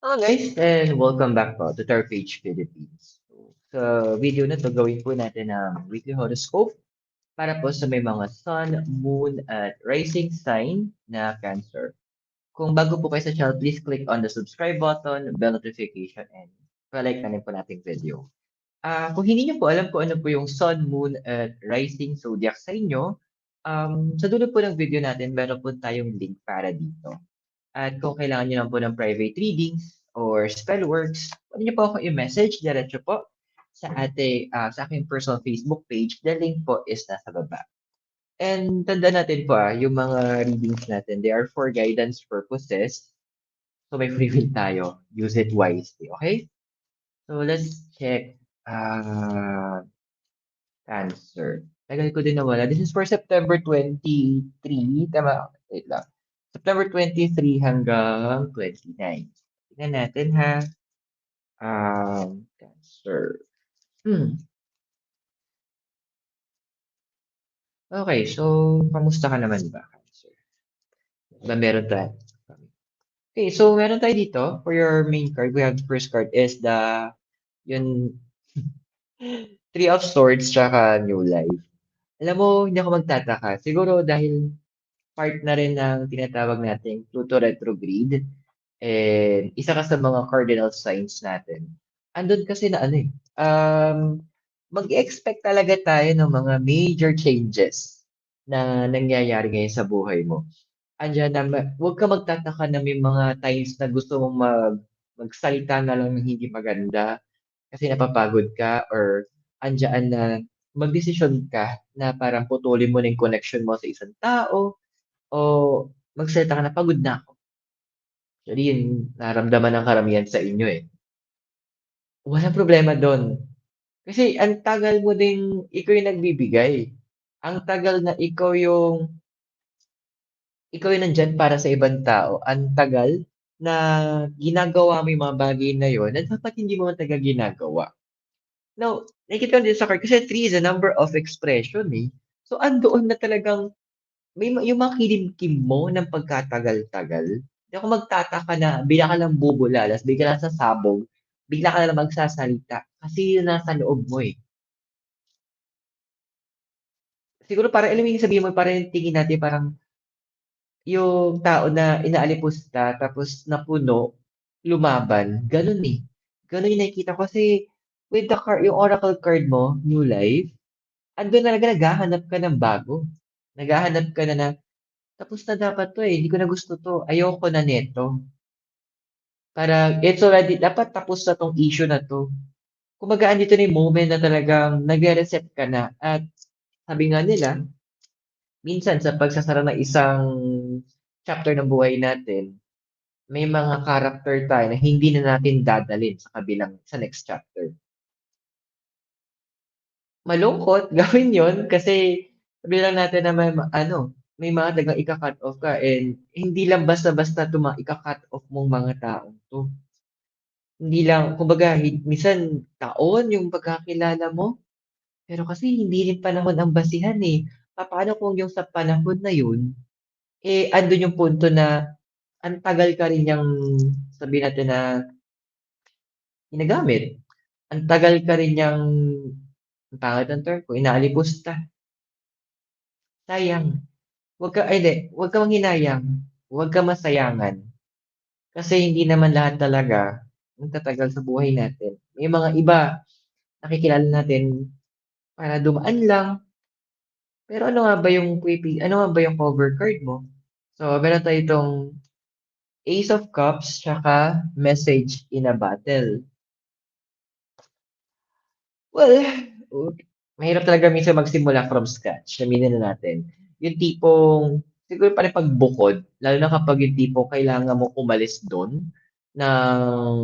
Hello guys, and welcome back po to Tar Page Philippines. Sa video na to, gawin po natin ang weekly horoscope para po sa may mga sun, moon, at rising sign na Cancer. Kung bago po kayo sa channel, please click on the subscribe button, bell notification, and like na rin po nating video. Kung hindi niyo po alam kung ano po yung sun, moon, at rising zodiac sa inyo, sa dulo po ng video natin, meron po tayong link para dito. At kung kailangan niyo lang po ng private readings or spell works, pwede niyo po ako i-message diretso po sa aking personal Facebook page. The link po is nasa baba. And tandaan natin po yung mga readings natin, they are for guidance purposes. So may free will tayo. Use it wisely, okay? So let's check Cancer. Tagal ko din nawala. This is for September 23. Tama. Wait lang. September 23 hanggang 29. Tingnan natin ha. Cancer. Hmm. Okay, so kamusta ka naman ba, Cancer? Ba meron tayo? Okay, so meron tayo dito for your main card. We have the first card is yung Three of Swords tsaka New Life. Alam mo, hindi ako magtataka. Siguro dahil part na rin ng tinatawag nating Pluto retrograde. And isa ka sa mga cardinal signs natin. Andun kasi na ano mag-expect talaga tayo ng mga major changes na nangyayari ngayon sa buhay mo. Andiyan na, huwag ka magtataka na may mga times na gusto mong magsalita na lang ng hindi maganda kasi napapagod ka or andiyan na magdesisyon ka na parang putulin mo na yung connection mo sa isang tao o magsalita ka na pagod na ako. Actually, yun nararamdaman ng karamihan sa inyo, eh. Walang problema dun. Kasi ang tagal mo ding ikaw yung nagbibigay. Ang tagal na ikaw yung nandiyan para sa ibang tao. Ang tagal na ginagawa mo yung mga bagay na yun na dapat hindi mo talaga ginagawa. Now, nakikita ko din sa card kasi 3 is a number of expression, eh. So, andoon na talagang yung mga kilimkim mo ng pagkatagal-tagal, hindi ako magtataka na bigla ka lang bubulalas, bigla ka sasabog, bigla ka na magsasalita kasi yun nasa loob mo, eh. Siguro parang alam mo yung sabihin mo parang yung tingin natin parang yung tao na inaalipusta tapos napuno, lumaban, gano'n, eh. Gano'n yung nakikita ko kasi with the card yung oracle card mo, New Life, andun talaga naghahanap ka ng bago. Naghahanap ka na "Tapos na dapat 'to, eh, hindi ko na gusto 'to, ayoko na nito." Parang it's already dapat tapos na 'tong issue na 'to. Kumbaga andito na yung moment na talagang nagre-reset ka na at sabi nga nila, minsan sa pagsasara ng isang chapter ng buhay natin, may mga character tayo na hindi na natin dadalhin sa sa next chapter. Malungkot gawin yon kasi sabihin lang natin na may mga talagang ika-cut off ka and hindi lang basta-basta 'tong mga ika-cut off mong mga taong 'to. Hindi lang kumbaga minsan taon yung pagkakilala mo, pero kasi hindi rin panahon ang basihan, eh. Papaano kung yung sa panahon na yun, eh, andun yung punto na ang tagal ka rin niyang sabihin natin na ginagamit, ang tagal ka rin niyang ang pangit ng term ko, inaalipusta, sayang. Wag ka manghinayang, wag ka masayangan. Kasi hindi naman lahat talaga magtatagal sa buhay natin. May mga iba nakikilala natin para dumaan lang. Pero ano nga ba yung cover card mo? So, meron tayo itong Ace of Cups tsaka Message in a Battle. Well, mahirap talaga minsan magsimula from scratch, aminin na natin. Yung tipong siguro parang pagbukod, lalo na kapag yung tipong kailangan mo umalis dun ng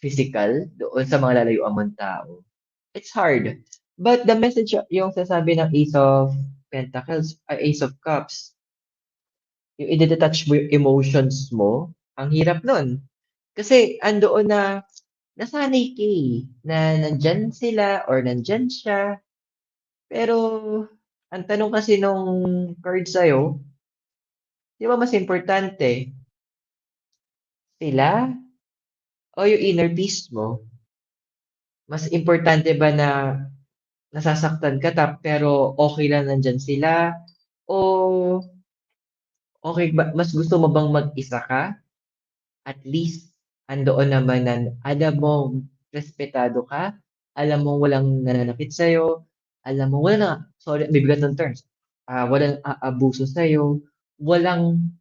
physical, doon sa mga lalayuan mong tao. It's hard. But the message yung sasabi ng Ace of Pentacles, Ace of Cups, yung ide-detach mo yung emotions mo, ang hirap nun. Kasi andoon na nasanay ka, eh, na nandiyan sila or nandiyan siya. Pero ang tanong kasi nung card sa'yo, 'di ba mas importante, sila o yung inner peace mo, mas importante ba na nasasaktan ka pero okey lang nandiyan sila o okey ba mas gusto mo bang mag-isa ka? At least andoon naman na alam mong respetado ka, alam mong walang nananakit sa'yo, alam mong sorry bibigat ng terms, walang aabuso sa'yo, walang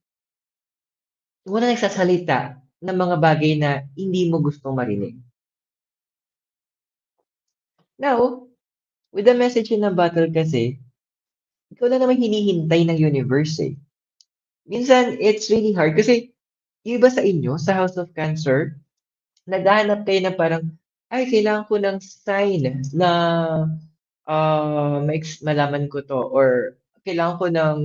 walang nagsasalita ng mga bagay na hindi mo gustong marinig. Now, with the message in a bottle kasi, ikaw lang naman hinihintay ng universe, eh. Minsan it's really hard kasi yung iba sa inyo, sa House of Cancer, naghahanap kayo ng parang, "Ay, kailangan ko ng sign na, malaman ko 'to," or kailangan ko ng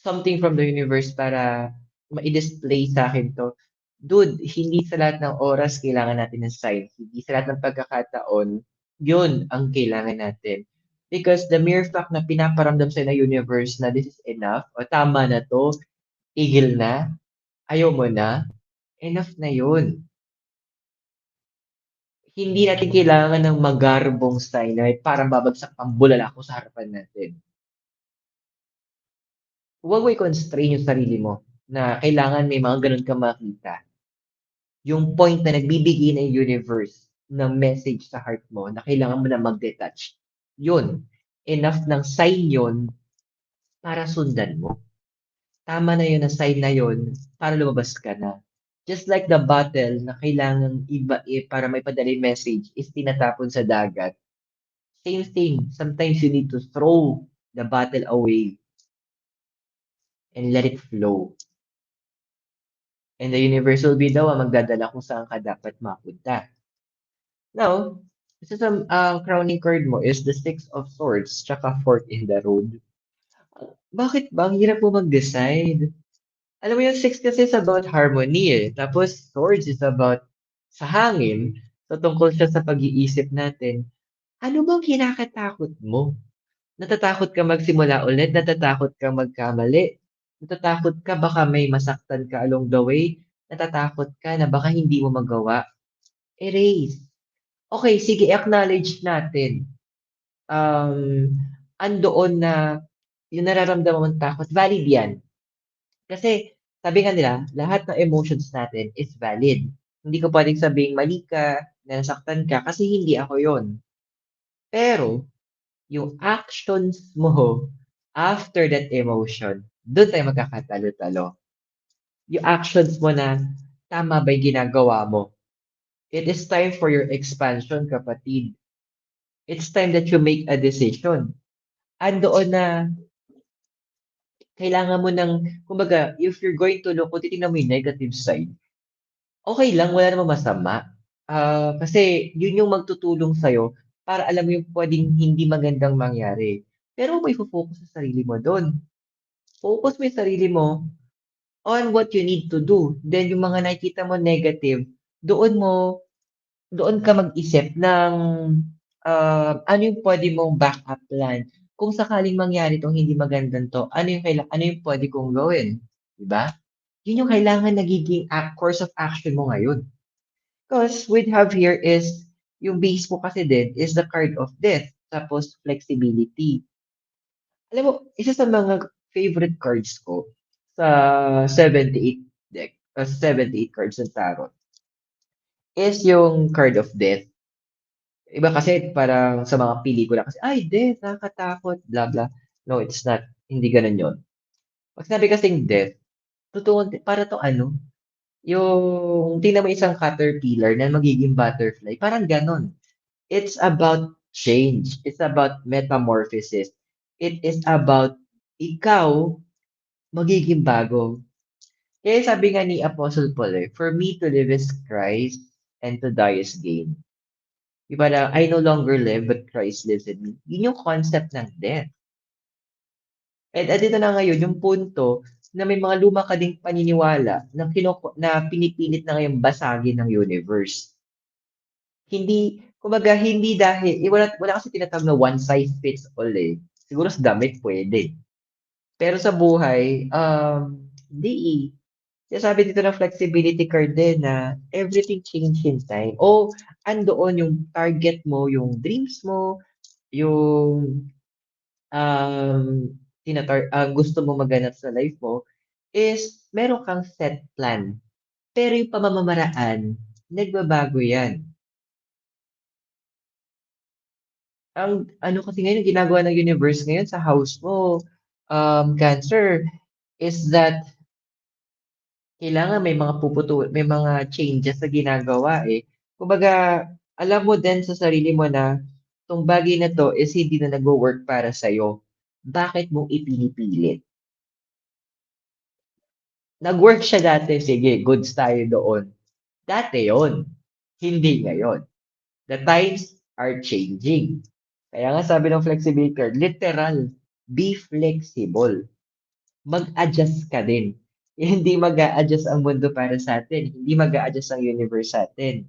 something from the universe para mai-display sa'kin 'to. Dude, hindi sa lahat ng oras kailangan natin ng sign, hindi sa lahat ng pagkakataon yun ang kailangan natin. Because the mere fact na pinaparamdam sa'yo ng universe na this is enough o tama na 'to, tigil na, ayaw mo na, enough na yun. Hindi natin kailangan ng magarbong sign na may parang babagsak pang bulala sa harapan natin. Huwag mo i-constrain yung sarili mo na kailangan may mga gano'n kang makita. Yung point na nagbibigay ng universe ng message sa heart mo na kailangan mo na mag-detach, yun, enough ng sign yun para sundan mo. Tama na yun na sign na yun para lumabas ka na. Just like the bottle na kailangang iba para maipadala yung message is tinatapon sa dagat. Same thing, sometimes you need to throw the bottle away and let it flow. And the universe will be the one magdadala kung saan ka dapat mapunta. Now, isa sa crowning card mo is the Six of Swords tsaka Fork in the Road. Bakit ba ang hirap mo mag-decide? Alam mo yung Six kasi is about harmony, eh, tapos Swords is about sa hangin. So, tungkol siya sa pag-iisip natin. Ano bang kinakatakot mo? Natatakot ka magsimula ulit, natatakot kang magkamali, natatakot ka baka may masaktan ka along the way, natatakot ka na baka hindi mo magawa, erase. Okey, sige i-acknowledge natin, andoon na yung nararamdaman mong takot, valid yan. Kasi sabi nga nila, lahat ng emotions natin is valid. Hindi ko puwedeng sabihing mali ka, na nasaktan ka kasi hindi ako yun. Pero yung actions mo after that emotion, dun tayo magkakatalo-talo. Yung actions mo na tama ba yung ginagawa mo? It is time for your expansion, kapatid. It's time that you make a decision. Andoon na kailangan mo ng kumbaga, if you're going to look kung titignan mo yung negative side, okey lang, wala namang masama. Kasi yun yung magtutulong sa'yo para alam mo yung puwedeng hindi magandang mangyari. Pero huwag mo ifo-focus sa sarili mo dun. Focus mo yung sarili mo on what you need to do. Then yung mga nakikita mo negative, doon mo doon ka mag-isip ng, ano yung puwede mong backup plan. Kung sakaling mangyari 'tong hindi magandang 'to, ano yung puwede kong gawin, 'di ba? Yun yung kailangan nagiging course of action mo ngayon. 'Cause we have here is yung base mo kasi din is the card of death, tapos flexibility. Alam mo, isa sa mga favorite cards ko sa 78 deck, 78 cards ng tarot is yung card of death. Iba kasi parang sa mga pelikula kasi, "Ay death, nakakatakot, blah, blah." No, it's not. Hindi gano'n yun. 'Pag sinabi kasing death, totoong para 'tong ano, yung tingnan mo isang caterpillar na magiging butterfly, parang gano'n. It's about change, it's about metamorphosis, it is about ikaw magiging bago. Kaya sabi nga ni Apostle Paul, eh, "For me to live is Christ and to die is gain." 'Di ba na, "I no longer live but Christ lives in me." Yun yung concept ng death. And andito na ngayon yung punto na may mga luma ka ding paniniwala na na pinipilit na ngayong basagin ng universe. Hindi kumbaga hindi dahil wala kasi tinatawag na one size fits all, eh. Siguro sa damit puwede, pero sa buhay, hindi, eh. Sinasabi dito ng flexibility card din na everything change in time. O andoon yung target mo, yung dreams mo, yung um, gusto mo maganap sa life mo is meron kang set plan. Pero yung pamamaraan, nagbabago yan. Ang ano kasi ngayon, yung ginagawa ng universe ngayon sa house mo, Cancer, is that kailangan may mga may mga changes na ginagawa eh. Kumbaga, alam mo din sa sarili mo na itong bagay na to is hindi na nagwo-work para sa'yo. Bakit mo ipinipilit? Nag-work siya dati, sige, goods tayo doon. Dati yon, hindi ngayon. The times are changing. Kaya nga sabi ng flexibility card, literal, be flexible. Mag-adjust ka din. Hindi mag-a-adjust ang mundo para sa atin. Hindi mag-a-adjust ang universe sa atin.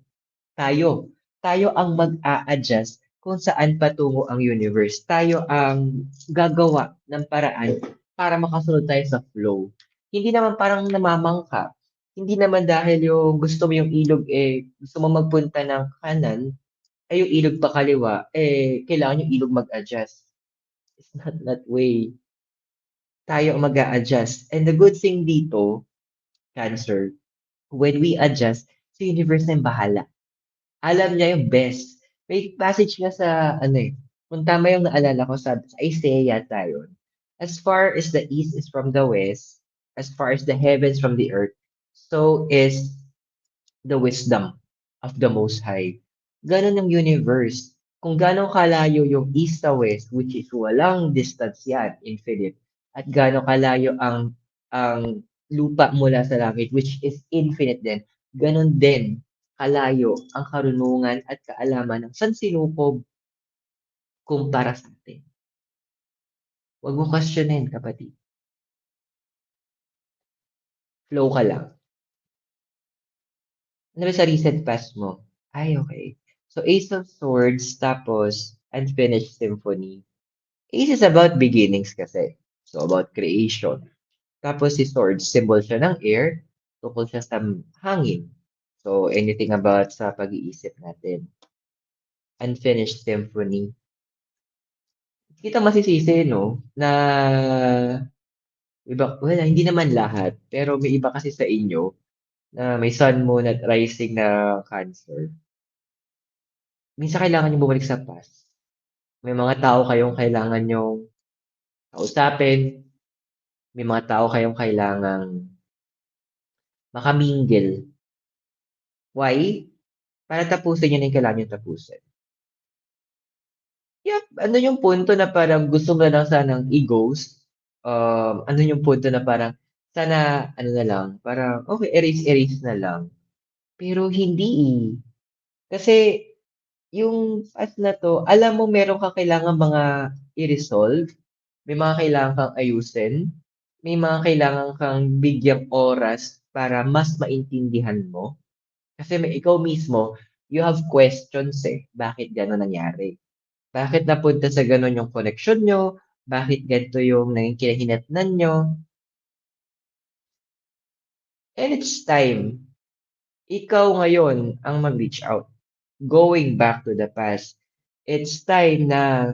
Tayo. Tayo ang mag-a-adjust kung saan patungo ang universe. Tayo ang gagawa ng paraan para makasunod tayo sa flow. Hindi naman parang namamangka. Hindi naman dahil yung gusto mo yung ilog, gusto mo magpunta ng kanan, ay yung ilog pa kaliwa, kailangan yung ilog mag-adjust. It's not that way. Tayo ang mag-a-adjust. And the good thing dito, Cancer, when we adjust, si universe na yung bahala. Alam niya yung best. May passage nga sa, ano eh, kung tama yung naalala ko sa Isaiah yata yun. As far as the east is from the west, as far as the heavens from the earth, so is the wisdom of the Most High. Ganon ang universe. Kung gaano kalayo yung east sa west, which is walang distance yan, infinite, at gaano kalayo ang lupa mula sa langit, which is infinite din, ganon din kalayo ang karunungan at kaalaman ng sansinukob kumpara sa atin. Huwag mo questionin, kapatid. Flow ka lang. Ano ba sa recent past mo? Ay, okay. So, Ace of Swords, tapos Unfinished Symphony. Ace is about beginnings kasi. So, about creation. Tapos si Swords, symbol siya ng air, tukol siya sa hangin. So, anything about sa pag-iisip natin. Unfinished Symphony. Kita masisisi, no? Na iba, well, hindi naman lahat, pero may iba kasi sa inyo na may sun, moon, at rising na Cancer. Minsan kailangan nyo bumalik sa past. May mga tao kayong kailangan nyong kausapin. May mga tao kayong kailangang makamingle. Why? Para tapusin yun yung kailangan nyo tapusin. Yep, ano yung punto na parang gusto mo na lang sanang i-ghost? Ano yung punto na parang sana, ano na lang, parang okay, erase na lang. Pero hindi eh. Kasi yung past na 'to, alam mo meron kang kailangang mga i-resolve, may mga kailangan kang ayusin, may mga kailangan kang bigyang oras para mas maintindihan mo. Kasi may ikaw mismo, you have questions eh, bakit gano'n nangyari? Bakit napunta sa gano'n yung connection niyo? Bakit ganito yung naging kinahinatnan niyo? And it's time. Ikaw ngayon ang mag-reach out. Going back to the past. It's time na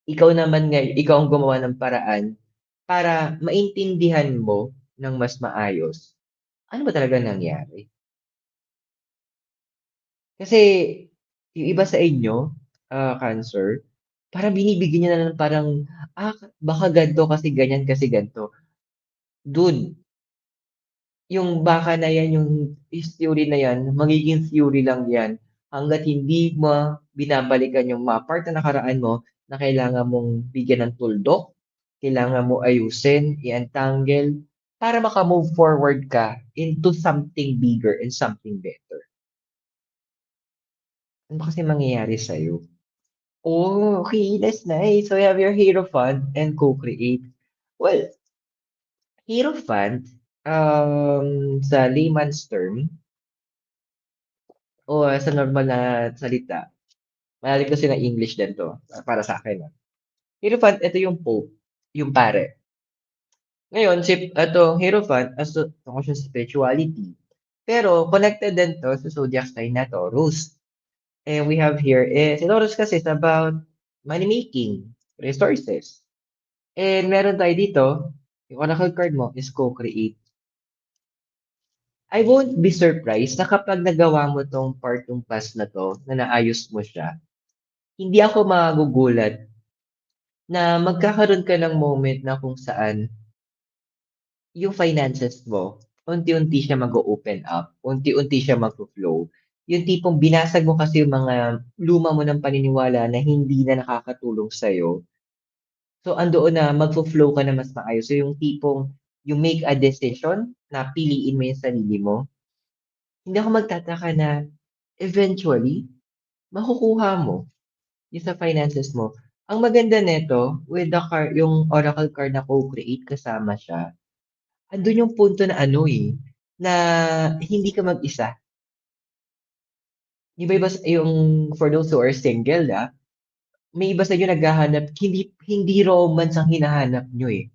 ikaw naman ngayon, ikaw ang gumawa ng paraan para maintindihan mo ng mas maayos, ano ba talaga nangyari? Kasi yung iba sa inyo, Cancer, parang binibigyan niyo na ng parang, baka ganito kasi ganyan kasi ganito. Dude, yung baka na yan, yung theory na yan, magiging theory lang yan hangga't hindi mo binabalikan yung mga part na nakaraan mo na kailangan mong bigyan ng tuldok, kailangan mo ayusin, i-untangle, para maka-move forward ka into something bigger and something better. Ano ba kasi mangyayari sa'yo? Oh, okay, that's nice. So you have your hero fund and co-create. Well, hero fund, sa layman's term, o sa normal na salita, malalim kasi ng English din 'to, para sa akin, ah. Hierophant, ito yung Pope, yung pare. Ngayon si etong Hierophant tungkol siya sa spirituality. Pero connected din 'to sa zodiac sign na Taurus. And we have here si Taurus kasi is about money making, resources. And meron tayo dito, yung oracle card mo is co-create. I won't be surprised na kapag nagawa mo 'tong part nung past na 'to, na naayos mo siya, hindi ako magugulat na magkakaroon ka ng moment na kung saan yung finances mo, unti-unti siya mag-o-open up, unti-unti siya magfo-flow. Yung tipong binasag mo kasi yung mga luma mo ng paniniwala na hindi na nakakatulong sa'yo. So, andoon na magfo-flow ka na mas maayos. So, yung tipong you make a decision na piliin mo yung sarili mo. Hindi ako magtataka na eventually makukuha mo yung sa finances mo. Ang maganda nito with the card, yung oracle card na co-create kasama siya, andun yung punto na ano, na hindi ka mag-isa. Iba-iba yung for those who are single, may iba sa inyo naghahanap, hindi romance ang hinahanap niyo, eh.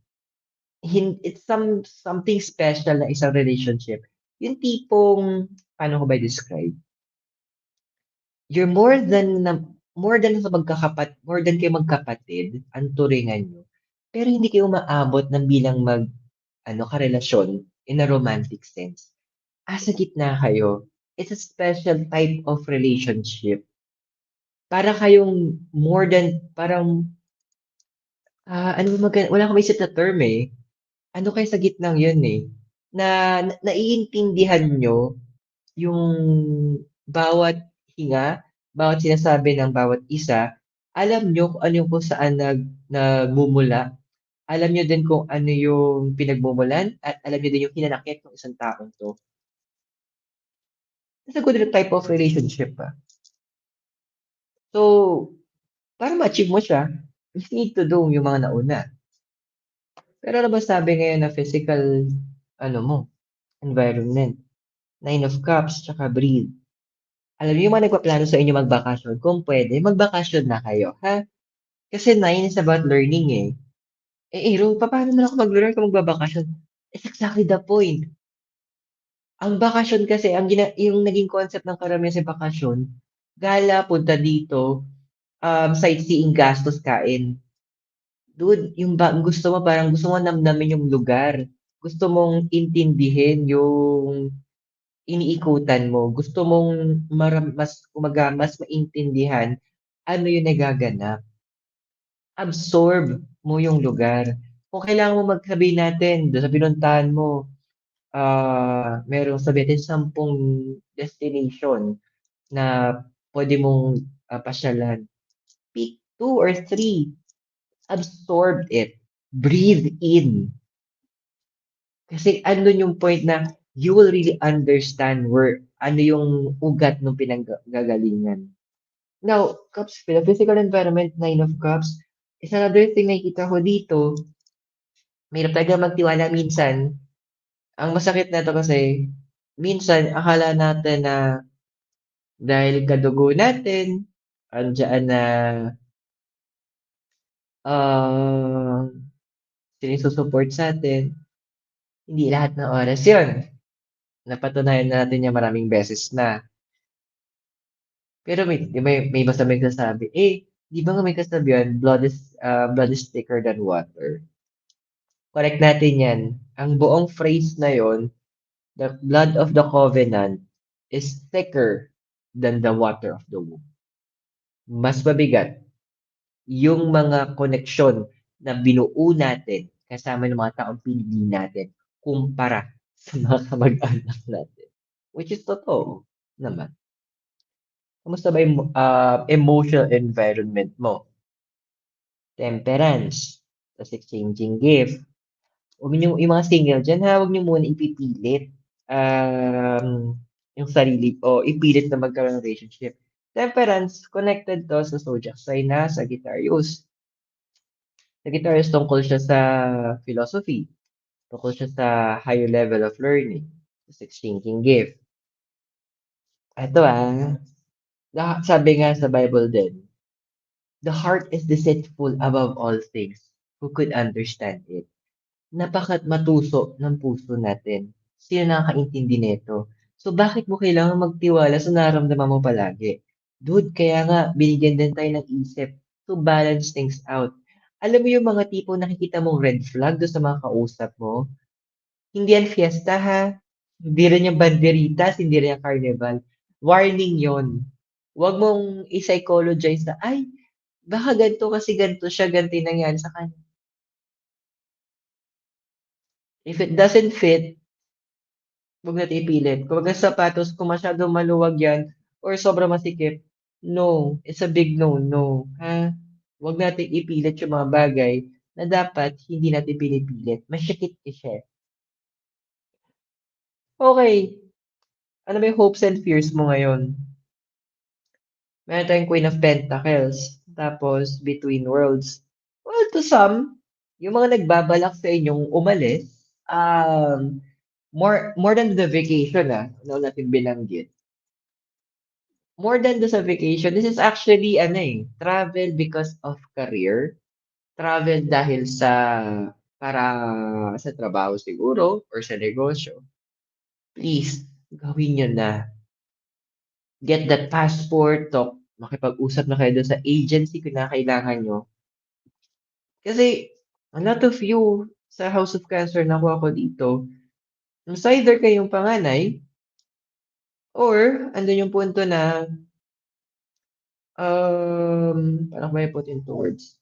It's something special na isang relationship. Yung tipong, paano ko ba i-describe? You're more than kayo magkapatid, ang turingan niyo. Pero hindi kayo umaabot ng bilang ano, karelasyon in a romantic sense. Sa gitna kayo. It's a special type of relationship. Para kayong more than parang, ano ba wala akong maisip na term, eh. Ano kayo sa gitnang yun, eh, na naiintindihan niyo yung bawat hinga, bawat sinasabi ng bawat isa. Alam niyo kung ano yung kung saan nagmumula. Alam niyo din kung ano yung pinagmumulan at alam niyo din yung hinanakit ng isang taong 'to. It's a good type of relationship, So, para ma-achieve mo siya, you need to do yung mga nauna. Pero ano ba sabi ngayon na physical ano mo, environment? Nine of Cups tsaka breathe. Alam niyo yung mga nagpaplano sa inyo magbakasyon, kung puwede magbakasyon na kayo, ha? Kasi nine is about learning, eh. Ro papaano naman ako magle-learn kung magbabakasyon? It's exactly the point. Ang bakasyon kasi yung naging concept ng karamihan sa bakasyon, gala, punta dito, sightseeing, gastos, kain. Dude, yung gusto mo parang gusto mo namnamin yung lugar. Gusto mong intindihin yung iniikutan mo. Gusto mong mas kumbaga mas maintindihan ano yung nagaganap. Absorb mo yung lugar. Kung kailangan mo natin dun sa pinuntahan mo, merong sabihin natin 10 destination na puwede mong, pasyalan. Pick 2 or 3. Absorb it. Breathe in. Kasi andun yung point na you will really understand where ano yung ugat nung pinanggagalingan. Now, Cups, the physical environment, Nine of Cups, is another thing nakikita ko dito, mahirap talaga magtiwala minsan. Ang masakit nito kasi, minsan akala natin na dahil kadugo natin, andiyan na, ah, sinusupport sa'tin, hindi lahat ng oras yun. Napatunayan na natin yan maraming beses na. Pero may iba sabing nagsasabi, di ba nga may kasabihan, blood is thicker than water. Correct natin yan. Ang buong phrase na yon, the blood of the covenant is thicker than the water of the womb. Mas mabigat yung mga koneksyon na binuo natin kasama ng mga taong pinili natin kumpara sa mga kamag-anak natin. Which is totoo naman. Kamusta ba yung emotional environment mo? Temperance, tas exchanging gift. Huwag niyo yung mga single diyan, huwag niyo muna ipipilit, yung sarili o ipilit na magkaroon ng relationship. Temperance, connected 'to sa zodiac sign na Sagittarius. Sagittarius tungkol siya sa philosophy, tungkol siya sa higher level of learning, tas exchanging gift. Eto, sabi nga sa Bible din, "The heart is deceitful above all things, who could understand it?" napaka't matuso ng puso natin. Sino nakakaintindi nito? So, bakit mo kailangan magtiwala sa nararamdaman mo palagi? Dude, kaya nga, binigyan din tayo ng isip to balance things out. Alam mo yung mga tipo nakikita mong red flag do sa mga kausap mo? Hindi yan fiesta ha. Hindi rin yung banderitas, hindi rin yung carnival. Warning yon. Huwag mong i-psychologize na, ay, baka ganito kasi ganito siya, ganito yung nangyari sa kanya. If it doesn't fit, huwag natin ipilit. Kung ang sapatos, kung masyadong maluwag yan, or sobrang masikip, no. It's a big no-no. Ha? Huwag natin ipilit yung mga bagay na dapat hindi natin pinipilit. Masyakit siya. Okay. Ano ba yung hopes and fears mo ngayon? Meron tayong Queen of Pentacles. Tapos, Between Worlds. Well, to some, yung mga nagbabalak sa inyong umalis, more than the vacation, ano natin binanggit. More than the sa vacation, this is actually, travel because of career. Travel dahil para sa trabaho siguro, or sa negosyo. Please, gawin nyo na. Get that passport, makipag-usap na kayo doon sa agency kung kailangan nyo. Kasi, a lot of you sa House of Cancer nakuha ko dito, mas either kayong panganay, or andun yung punto na, paano ko may put into words?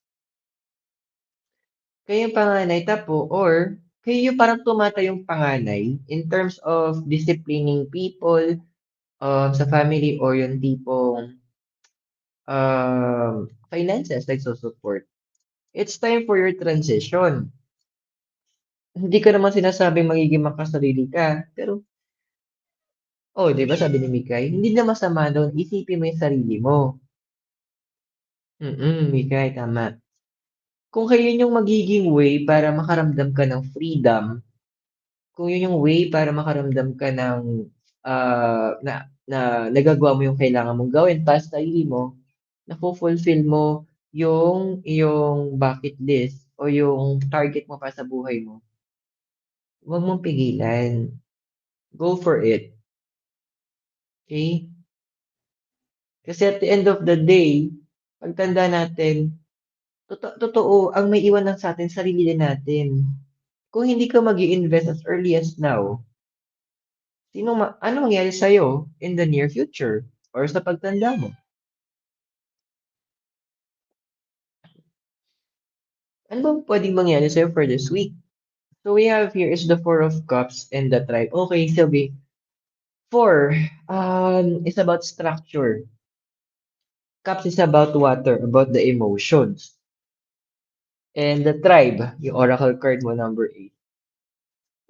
Kayo yung panganay or kayo yung parang tumatayong panganay in terms of disciplining people, sa family or yung tipong, finances nagsu-support. It's time for your transition. Hindi ko naman sinasabing magiging makasarili ka, pero, oh, 'di ba sabi ni Mikay, hindi na masama do'n, isipin mo yung sarili mo. Mikay, tama. Kung kayo yung magiging way para makaramdam ka ng freedom, kung yun yung way para makaramdam ka ng, na nagagawa mo yung kailangan mong gawin para sa sarili mo, nafo-fulfill mo yung iyong bucket list o yung target mo para sa buhay mo, huwag mong pigilan. Go for it, okey? Kasi at the end of the day, pagtanda natin, totoo ang may iwan lang sa'tin sarili din natin. Kung hindi ka mag-i-invest as early as now, ano mangyayari sa'yo in the near future or sa pagtanda mo? Ano bang puwedeng mangyari sa'yo for this week? So we have here is the Four of Cups and the Tribe. Okay, Sylvie. Four, is about structure. Cups is about water, about the emotions. And the Tribe, yung oracle card mo, number 8.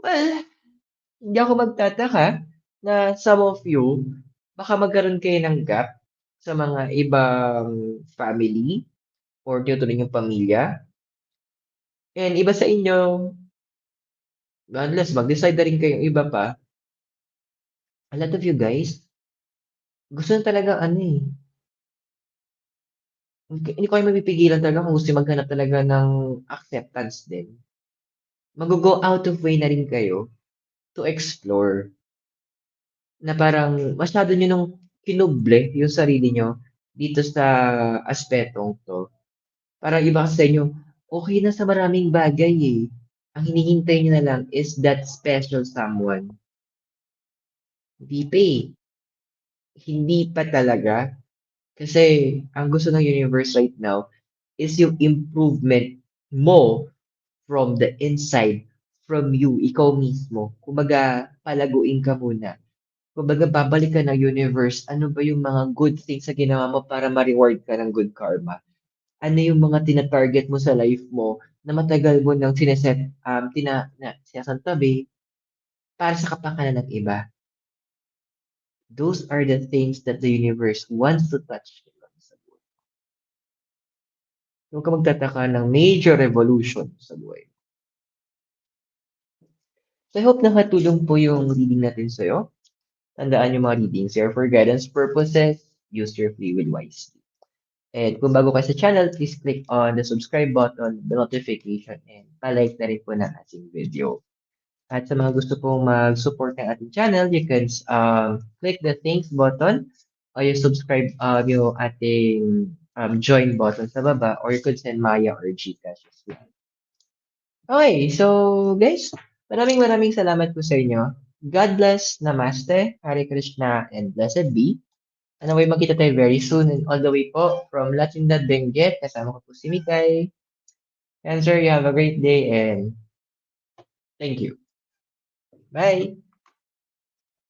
Well, hindi ako magtataka na some of you, baka magkaroon kayo ng gap sa mga ibang family or tinuturing yung pamilya. And iba sa inyo, unless mag-decide na rin kayong iba pa, a lot of you guys, gusto na talaga hindi ko kayo mapipigilan talaga kung gusto nyo maghanap talaga ng acceptance din. Mag-go out of way na rin kayo to explore na parang masyado nyo nung kinoble yung sarili nyo dito sa aspetong 'to. Parang iba kasi sa inyo, okey na sa maraming bagay, eh. Ang hinihintay niyo na lang is that special someone. Hindi pa, eh. Hindi pa talaga. Kasi ang gusto ng universe right now is yung improvement mo from the inside, from you, ikaw mismo. Kumbaga, palaguin ka muna. Kumbaga, babalikan ng universe, ano ba yung mga good things na ginawa mo para ma-reward ka ng good karma? Ano yung mga tina-target mo sa life mo na matagal mo nang sinasantabi para sa kapakanan ng iba? Those are the things that the universe wants to touch. Huwag ka magtataka ng major revolution sa buhay. So I hope nakatulong po yung reading natin sa'yo. Tandaan yung mga readings here for guidance purposes. Use your free will wisely. And kung bago ka sa channel, please click on the subscribe button, the notification, and palike na rin po ng ating video. At sa mga gusto pong mag-support ng ating channel, you can click the thanks button or you subscribe yung ating join button sa baba or you could send Maya or Gcash as well. Okay, so guys, maraming salamat po sa inyo. God bless, Namaste, Hare Krishna, and blessed be. Ano way magkita tayo very soon and all the way po from Latinidad, Benguet. Kasama ko po si Mikay. And sir, you have a great day and thank you. Bye!